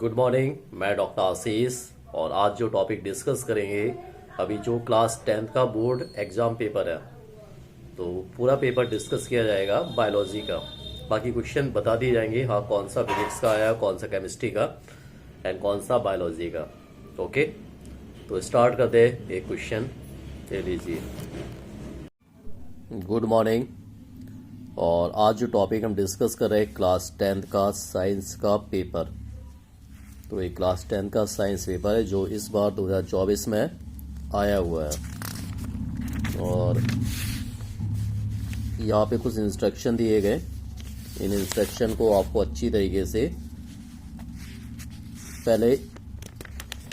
Good morning. मैं doctor आशीष और आज जो टॉपिक डिस्कस करेंगे, अभी जो क्लास 10th का बोर्ड एग्ज़ाम पेपर है, तो पूरा पेपर डिस्कस किया जाएगा बायोलॉजी का। बाकी क्वेश्चन बता दिए जाएंगे, हाँ कौन सा फिजिक्स का आया, कौन सा केमिस्ट्री का एंड कौन सा बायोलॉजी का। ओके, तो स्टार्ट करते हैं। एक क्वेश्चन ले लीजिए। Good morning. और आज जो टॉपिक हम डिस्कस कर रहे हैं क्लास 10th का साइंस का पेपर, तो ये क्लास 10 का साइंस पेपर है जो इस बार 2024 में आया हुआ है। और यहाँ पे कुछ इंस्ट्रक्शन दिए गए, इन इंस्ट्रक्शन को आपको अच्छी तरीके से पहले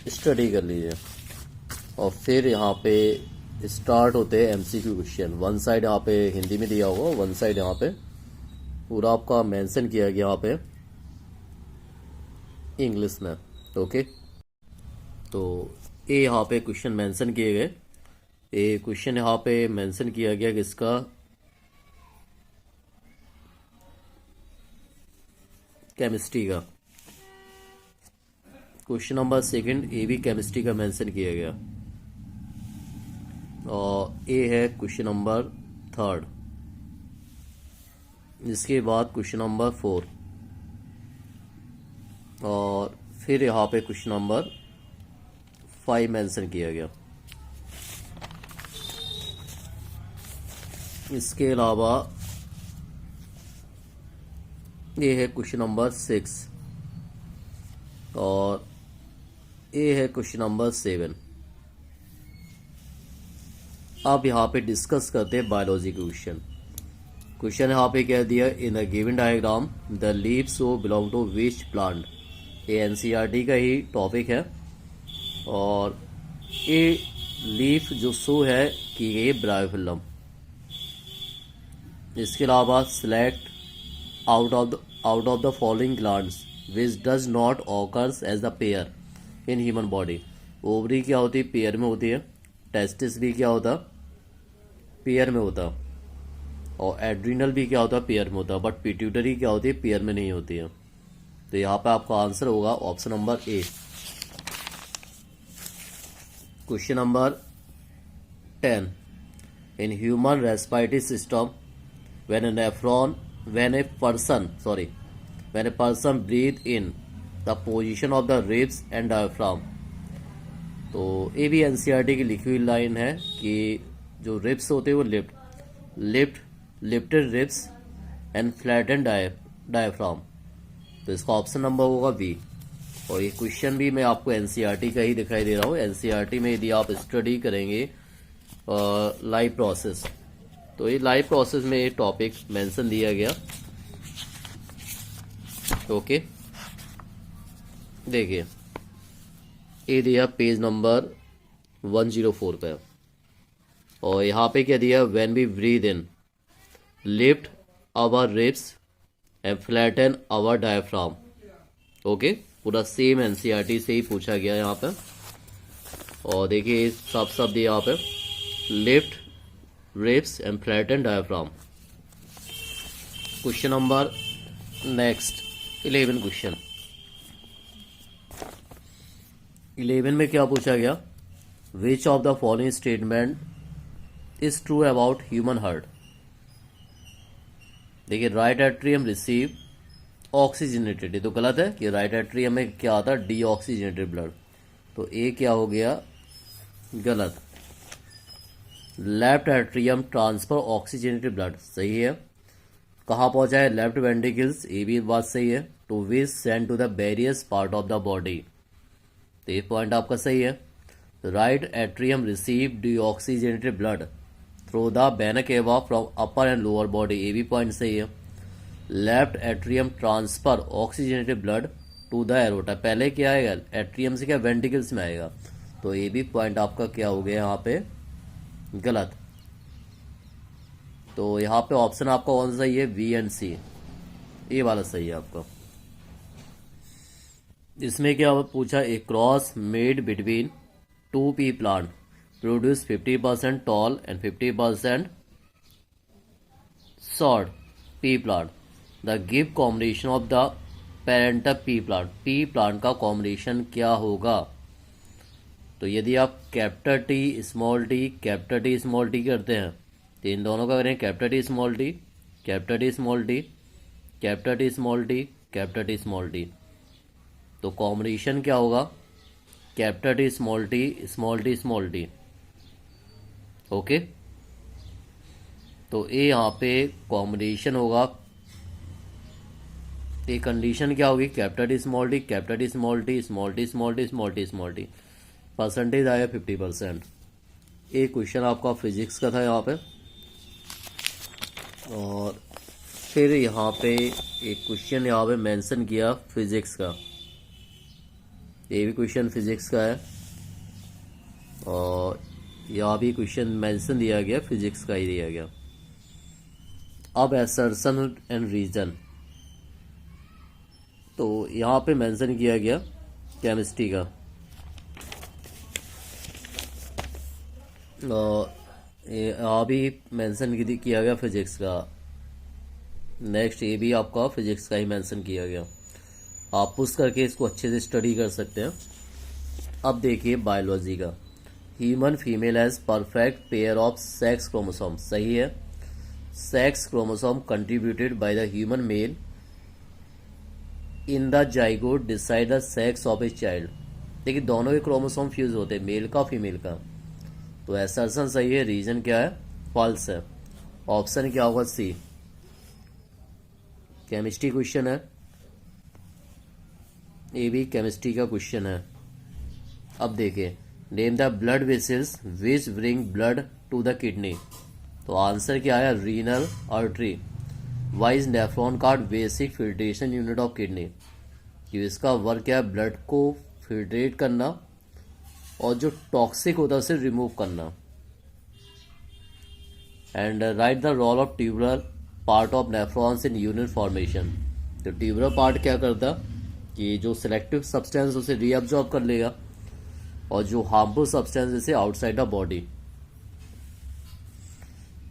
स्टडी कर लीजिए और फिर यहाँ पे स्टार्ट होते हैं एमसीक्यू क्वेश्चन। वन साइड यहाँ पे हिंदी में दिया होगा, वन साइड यहाँ पे पूरा आपका मेंशन किया गया यहाँ पे इंग्लिश में। ओके, तो ये यहाँ पे क्वेश्चन मेंशन किए गए। ये क्वेश्चन यहाँ पे मेंशन किया गया किसका, केमिस्ट्री का। क्वेश्चन नंबर सेकंड ये भी केमिस्ट्री का मेंशन किया गया और ये है क्वेश्चन नंबर थर्ड। इसके बाद क्वेश्चन नंबर 4 और फिर यहाँ पे क्वेश्चन नंबर 5 मेंशन किया गया। इसके अलावा ये है क्वेश्चन नंबर 6 और ये है क्वेश्चन नंबर 7। अब यहाँ पे डिस्कस करते हैं बायोलॉजी के क्वेश्चन। क्वेश्चन यहाँ पे कह दिया, in the given diagram the leaves so belong to which plant. ये एनसीईआरटी का ही टॉपिक है और ये लीफ जो शो है कि ये ब्रायोफिल्म। इसके अलावा select out of the following glands which does not occurs as the pair in human body. Ovary क्या होती है, पेयर में होती है। टेस्टिस भी क्या होता, पेयर में होता। और एड्रिनल भी क्या होता है, पेयर में होता। बट पिट्यूटरी क्या होती है, पेयर में नहीं होती है। तो यहाँ पे आपका आंसर होगा option number A. Question number 10, in human respiratory system when a person breathe in the position of the ribs and diaphragm। तो ये भी एनसीईआरटी की लिखी हुई लाइन है कि जो रिब्स होते हैं वो lifted ribs and flattened diaphragm. तो इसका ऑप्शन नंबर होगा बी। और ये क्वेश्चन भी मैं आपको एनसीईआरटी का ही दिखाई दे रहा हूँ। एनसीईआरटी में यदि आप स्टडी करेंगे लाइव प्रोसेस, तो ये लाइव प्रोसेस में ये टॉपिक मेंशन दिया गया। ओके, देखिए ये दिया पेज नंबर 104 पे और यहाँ पे क्या दिया, when we breathe in lift our ribs and flatten our diaphragm. Okay, पूरा सेम एनसीईआरटी से ही पूछा गया यहाँ पे। और देखिए सब दिया यहाँ पे, lift ribs and flatten diaphragm. Question number next 11 question. 11 में क्या पूछा गया, which of the following statement is true about human heart. देखिए, राइट एट्रियम रिसीव ऑक्सीजनेटेड, ये तो गलत है कि राइट एट्रियम में क्या आता है, डीऑक्सीजनेटेड ब्लड। तो ए क्या हो गया, गलत। Left atrium transfer oxygenated blood, सही है। कहाँ पहुंचा है, लेफ्ट वेंट्रिकल्स, ये भी बात सही है। To which send to the various part of the body, तो ये पॉइंट आपका सही है। Right atrium receive deoxygenated blood through the vena cava from upper and lower body, ये भी पॉइंट सही है। Left atrium transfer oxygenated blood to the aorta, पहले क्या आएगा, एट्रियम से क्या वेंट्रिकल्स में आएगा। तो ये भी पॉइंट आपका क्या हो गया यहाँ पे, गलत। तो यहाँ पे ऑप्शन आपका कौन सा सही है, बी एंड सी, ये वाला सही है आपका। इसमें क्या पूछा, a cross made between 2 pea plant produce 50% tall and 50% short pea plant. The give combination of the parent pea plant का कॉम्बिनेशन क्या होगा? तो यदि आप कैपिटल टी स्मॉल टी करते हैं तो इन दोनों का करें capital T small T, capital T small T, capital T small T, capital T small T, तो कॉम्बिनेशन क्या होगा? Capital T small T small T small T. Okay, तो ये यहाँ पे कॉम्बिनेशन होगा। ये कंडीशन क्या होगी? Capital T small T, capital T small T, small T small T, small T small T. Percentage आया 50%। एक क्वेश्चन आपका फिजिक्स का था यहाँ पे, और फिर यहाँ पे एक क्वेश्चन यहाँ पे मेंशन किया फिजिक्स का। ये भी क्वेश्चन फिजिक्स का है, और यहाँ भी क्वेश्चन मेंशन दिया गया फिजिक्स का ही दिया गया। अब असर्शन एंड रीजन, तो यहाँ पे मेंशन किया गया केमिस्ट्री का, और यहाँ भी मेंशन किया गया फिजिक्स का। नेक्स्ट ये भी आपका फिजिक्स का ही मेंशन किया गया। आप पुश करके इसको अच्छे से स्टडी कर सकते हैं। अब देखिए बायोलॉजी का, human female has perfect pair of sex chromosome, सही है। Sex chromosome contributed by the human male in the zygote decide the sex of a child. देखिए दोनों के क्रोमोसोम फ्यूज होते हैं, मेल का फीमेल का, तो असर्शन सही है। रीजन क्या है? फॉल्स है। ऑप्शन क्या होगा? सी। केमिस्ट्री क्वेश्चन है, ये भी केमिस्ट्री का क्वेश्चन है। अब देखिए, name the blood vessels which bring blood to the kidney, तो आंसर क्या है? Renal artery. Why is nephron called basic filtration unit of kidney, कि इसका वर्क क्या है? ब्लड को फिल्ट्रेट करना और जो टॉक्सिक होता है उसे रिमूव करना। And write the role of tubular part of nephrons in urine formation, तो ट्यूबुलर पार्ट क्या करता कि जो सिलेक्टिव सब्सटेंस उसे रीअब्जॉर्ब कर लेगा, और जो हार्मफुल सब्सटेंस इसे outside the body.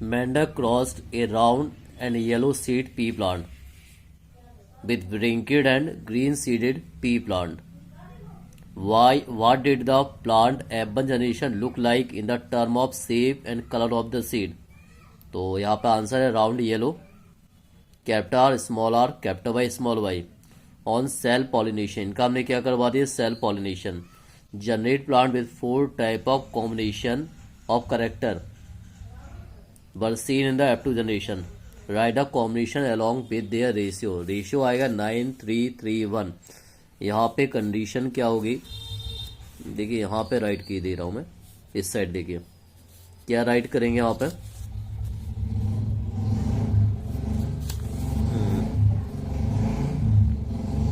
Mendel crossed a round and yellow seed pea plant with wrinkled and green seeded pea plant. What did the plant F1 generation look like in the term of shape and color of the seed? तो यहाँ पे answer है round yellow, capital R small R, capital Y small Y. On self pollination, इनका हमने क्या करवा दिया? Self pollination. Generate plant with 4 type of combination of character were seen in the F2 generation. Right the combination along with their ratio, ratio आएगा 9:3:1। यहाँ पे condition क्या होगी? देखिए यहाँ पे राइट की दे रहा हूँ मैं, इस साइड देखिए क्या राइट करेंगे यहाँ पे।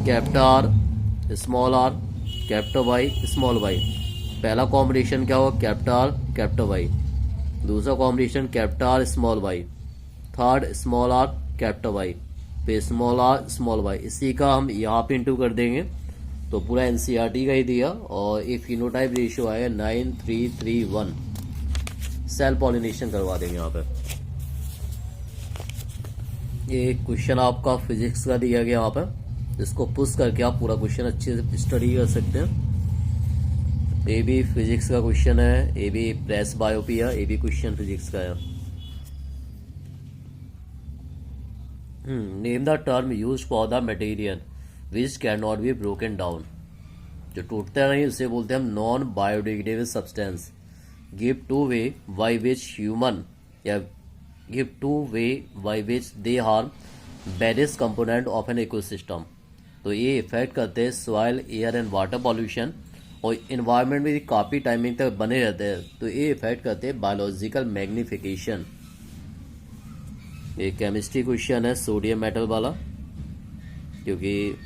Capital R small R, capital Y small Y. पहला कॉम्बिनेशन क्या होगा? Capital R capital Y. दूसरा combination capital R small Y. Third small R capital Y, फिर स्मॉल आर स्मॉल वाई। इसी का हम यहाँ पे इंटू कर देंगे तो पूरा एनसीईआरटी का ही दिया, और ये फिनोटाइप रेशियो आएगा 9:3:1। सेल पॉलिनेशन करवा देंगे यहाँ पे। ये क्वेश्चन आपका फिजिक्स का दिया गया यहाँ पे, इसको पुश करके आप पूरा क्वेश्चन अच्छे से स्टडी कर सकते हैं। ये भी फिजिक्स का क्वेश्चन है, ये भी प्रेस बायोपी है, ये भी क्वेश्चन फिजिक्स का है। Name the term use for the material which can not be broken down, जो टूटता नहीं उसे बोलते हैं हम non biodegradable substance. Give two way by which human या give two way by which they harm various component of an ecosystem, तो ये इफेक्ट करते हैं soil, air and water pollution, और इन्वायरमेंट में काफ़ी टाइमिंग तक बने रहते हैं, तो ये इफेक्ट करते हैं बायोलॉजिकल मैग्निफिकेशन। ये केमिस्ट्री क्वेश्चन है सोडियम मेटल वाला, क्योंकि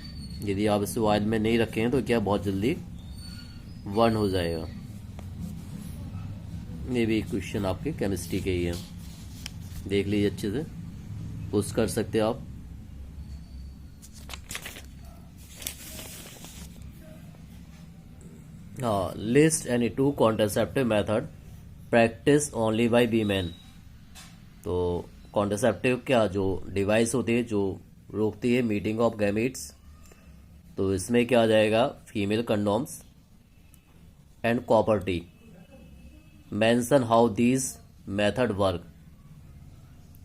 यदि आप इसे ऑयल में नहीं रखें तो क्या बहुत जल्दी बर्न हो जाएगा। ये भी क्वेश्चन आपके केमिस्ट्री के ही है, देख लीजिए अच्छे से, पुश कर सकते हो आप। हाँ, list any 2 contraceptive method practice only by women, तो कॉन्ट्रासेप्टिव क्या जो डिवाइस होती है जो रोकती है मीटिंग ऑफ गैमेट्स तो इसमें क्या आ जाएगा, female condoms and copper T. Mention how these method work.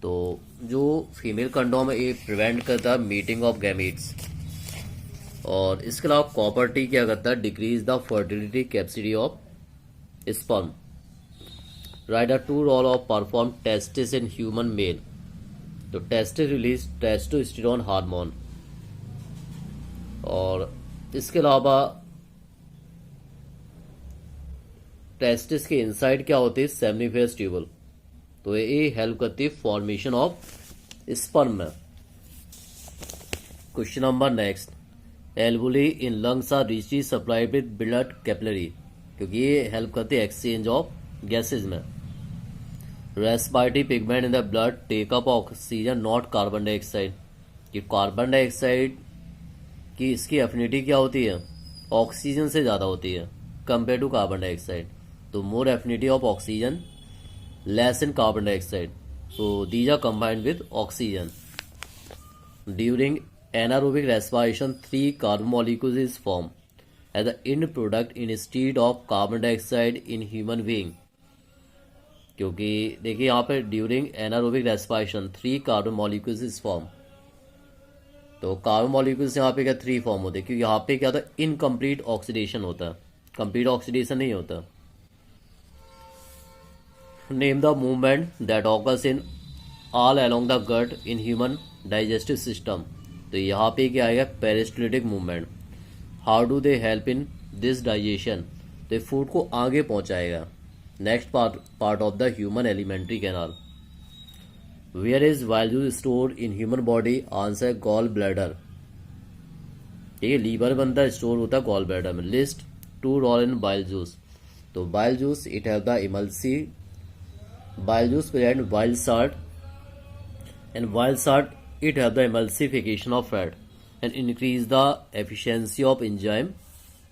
तो जो फीमेल कंडोम है ये प्रिवेंट करता है मीटिंग ऑफ गैमीट्स, और इसके अलावा कॉपर टी क्या करता है, decrease the fertility capacity of sperm. Write the two role of perform testis in human male. तो टेस्टिस रिलीज टेस्टोस्टेरोन हार्मोन। और इसके अलावा टेस्टिस के इनसाइड क्या होती है, सेमनीफेरस ट्यूबल। तो ये हेल्प करती है फॉर्मेशन ऑफ स्पर्म में। Question number next, alveoli in lungs are richly supplied with blood capillary, क्योंकि ये हेल्प करती है एक्सचेंज ऑफ गैसेज में। Respiratory pigment in the blood take up oxygen not carbon dioxide, कि carbon dioxide की इसकी affinity क्या होती है, ऑक्सीजन से ज़्यादा होती है कंपेयर टू कार्बन डाइऑक्साइड। तो more affinity of oxygen, less in carbon dioxide, so these are combined with oxygen. During anaerobic respiration, 3 carbon molecules is formed as the end product instead of carbon dioxide in human being. क्योंकि देखिए यहाँ पे during anaerobic respiration 3 carbon molecules is form. तो carbon molecules यहाँ पे क्या 3 form होते हैं, क्योंकि यहाँ पे क्या होता है, इनकम्प्लीट ऑक्सीडेशन होता है, कंप्लीट ऑक्सीडेशन नहीं होता। Name the movement that occurs in all along the gut in human digestive system. तो यहाँ पे क्या आएगा, peristaltic movement. How do they help in this digestion, तो फूड को आगे पहुँचाएगा। Next part of the human alimentary canal. Where is bile juice store in human body, answer gall bladder. ठीक है, लीवर में अंदर स्टोर होता है गॉल ब्लैडर में। लिस्ट 2 रोल इन बाइल जूस। तो bile juice it have the इमल्सी, bile juice present bile salt, and bile salt it have the emulsification of fat and increase the efficiency of enzyme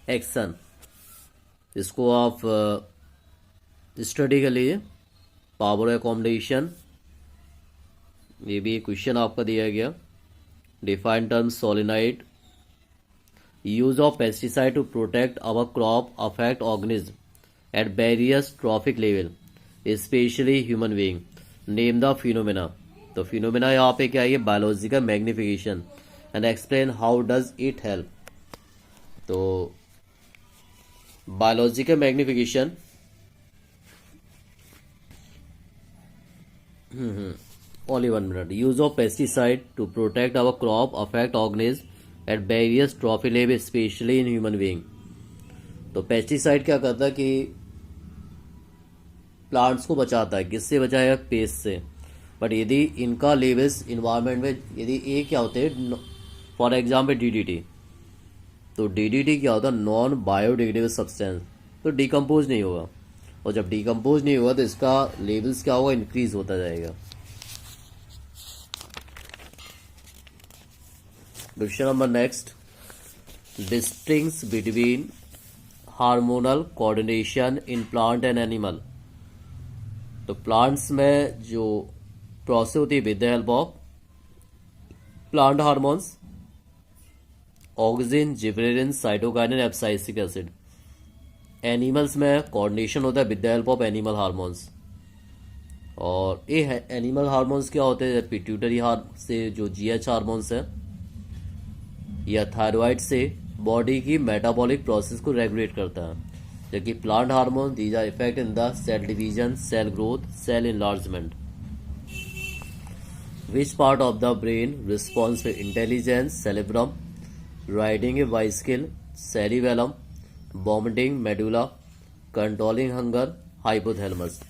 action। इसको आप study कर लीजिए। Power accommodation, ये भी question आपका दिया गया। Define term solenoid. Use of pesticide to protect our crop affect organism at various trophic level specially human being. Name the phenomena. तो फिनोमेना यहाँ पे क्या है, biological magnification, and explain how does it help. तो biological magnification, only 1 minute. Use of pesticide to protect our crop affect organisms at various trophic level especially in human being। तो pesticide क्या करता है कि प्लांट्स को बचाता है, किससे बचाएगा, पेस्ट से। बट यदि इनका लेवल्स इन्वायरमेंट में, यदि ये क्या होते हैं, फॉर एग्जाम्पल डीडीटी, तो डीडीटी क्या होता है, नॉन बायोडिग्रेडेबल सब्सटेंस, तो डिकम्पोज नहीं होगा, और जब डिकम्पोज नहीं होगा तो इसका लेवल्स क्या होगा, इंक्रीज होता जाएगा। Question number next, distinct between hormonal coordination in plant and animal. तो प्लांट्स में जो प्रोसेस होती है with the help of plant hormones, auxin, gibberellin, cytokinin, abscisic acid. Animals में कोऑर्डिनेशन होता है with the help of animal hormones. और ये एनिमल हार्मोन्स क्या होते हैं, पिट्यूटरी से जो जीएच हार्मोन्स है या थायराइड से बॉडी की मेटाबॉलिक प्रोसेस को रेगुलेट करता है। जबकि plant hormone these are effect in the cell division, cell growth, cell enlargement. Which part of the brain response for intelligence, cerebrum, riding a bicycle, cerebellum, vomiting, medulla, controlling hunger, hypothalamus.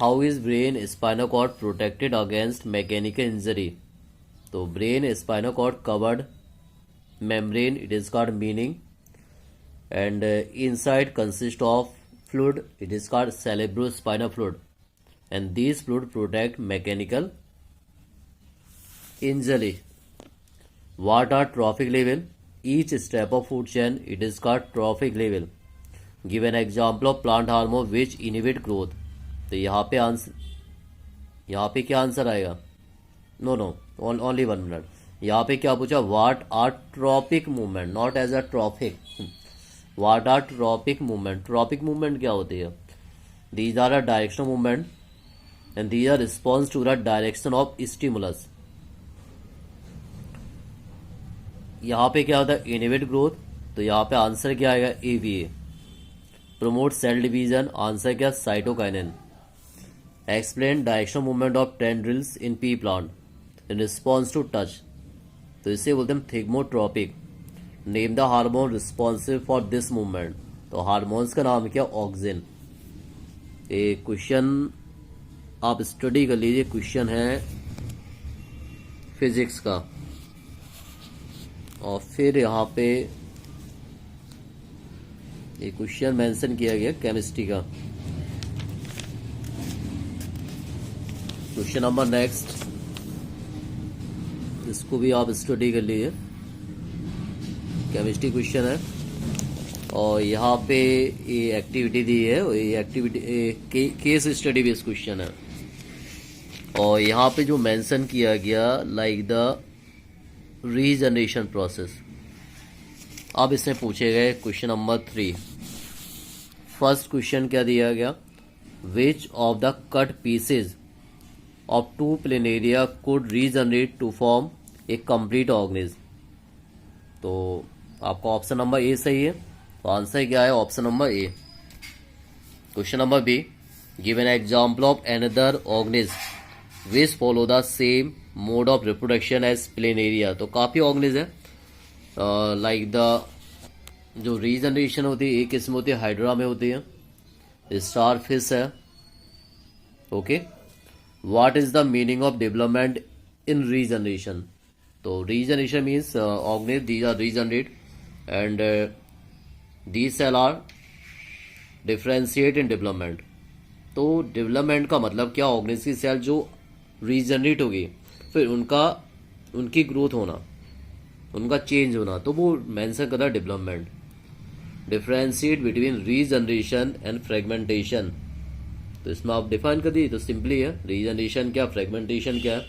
How is brain spinal cord protected against mechanical injury. तो brain spinal cord covered membrane, it is called meaning, and inside consists of fluid, it is called cerebrospinal fluid, and these fluid protect mechanical injury. What are trophic level? Each step of food chain, it is called trophic level. Give an example of plant hormone which inhibit growth। तो यहाँ पे क्या answer आएगा, no only 1 minute. यहाँ पे क्या पूछा, what are tropic movement, not as a trophic, what are tropic movement, tropic movement क्या होती है, these are a directional movement and these are response to the direction of stimulus. यहाँ पे क्या होता है, इनहिबिट ग्रोथ, तो यहाँ पे आंसर क्या आएगा, AVA। Promote cell division, answer क्या, cytokinin. Explain directional movement of tendrils in pea plant in response to touch, तो इसे बोलते हैं thigmotropic. Name the hormone responsive for this movement, तो हार्मोन्स का नाम क्या, ऑक्सिन। ये क्वेश्चन आप स्टडी कर लीजिए, क्वेश्चन है फिजिक्स का। और फिर यहाँ पे ये क्वेश्चन मेंशन किया गया केमिस्ट्री का। क्वेश्चन नंबर नेक्स्ट, इसको भी आप स्टडी कर लीजिए, केमिस्ट्री क्वेश्चन है। और यहाँ पे ये एक्टिविटी दी है, ये activity case study based question है। और यहाँ पे जो मेंशन किया गया, लाइक द रीजनरेशन प्रोसेस। अब इसमें पूछे गए क्वेश्चन नंबर 3। फर्स्ट क्वेश्चन क्या दिया गया, which of the cut pieces of two planaria could regenerate to form a complete organism, तो आपका ऑप्शन नंबर ए सही है, तो आंसर क्या है, option number A. Question number B, give an example of another organism which follow the same mode of reproduction as planaria, तो काफ़ी organism है, लाइक द जो रीजनरेशन होती है एक किस्म होती है हाइड्रा में होती है, स्टार फिश है। Okay, what is the meaning of development in regeneration, तो regeneration means organism these are regenerate and these cell are differentiate in development. तो डेवलपमेंट का मतलब क्या, ऑर्गेनिज्म की सेल जो रीजनरेट होगी, फिर उनकी ग्रोथ होना, उनका चेंज होना, तो वो मेंशन करता है development. Differentiate between regeneration and fragmentation, तो इसमें आप डिफाइन कर दी तो सिंपली है, रीजनरेशन क्या, फ्रेगमेंटेशन क्या है।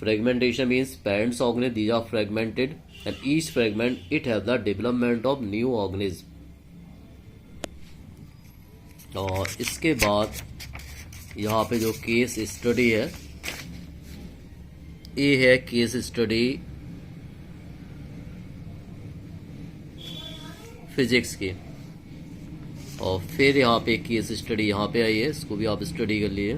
Fragmentation means parents organism these are fragmented and each fragment it have the development of new organism. और इसके बाद यहाँ पे जो केस स्टडी है, ये है केस स्टडी फिजिक्स की। और फिर यहाँ पे केस स्टडी यहाँ पे आई है, इसको भी आप स्टडी कर लिए।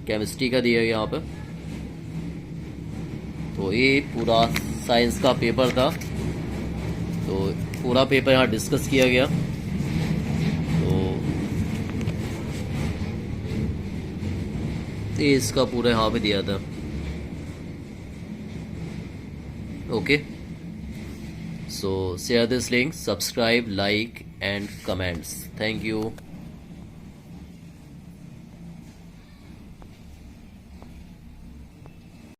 केमिस्ट्री का दिया गया यहाँ पे, तो ये पूरा साइंस का पेपर था, तो पूरा पेपर यहाँ डिस्कस किया गया। तो ये इसका पूरा यहाँ पे दिया था। Okay, so share this link, subscribe, like and comments. Thank you.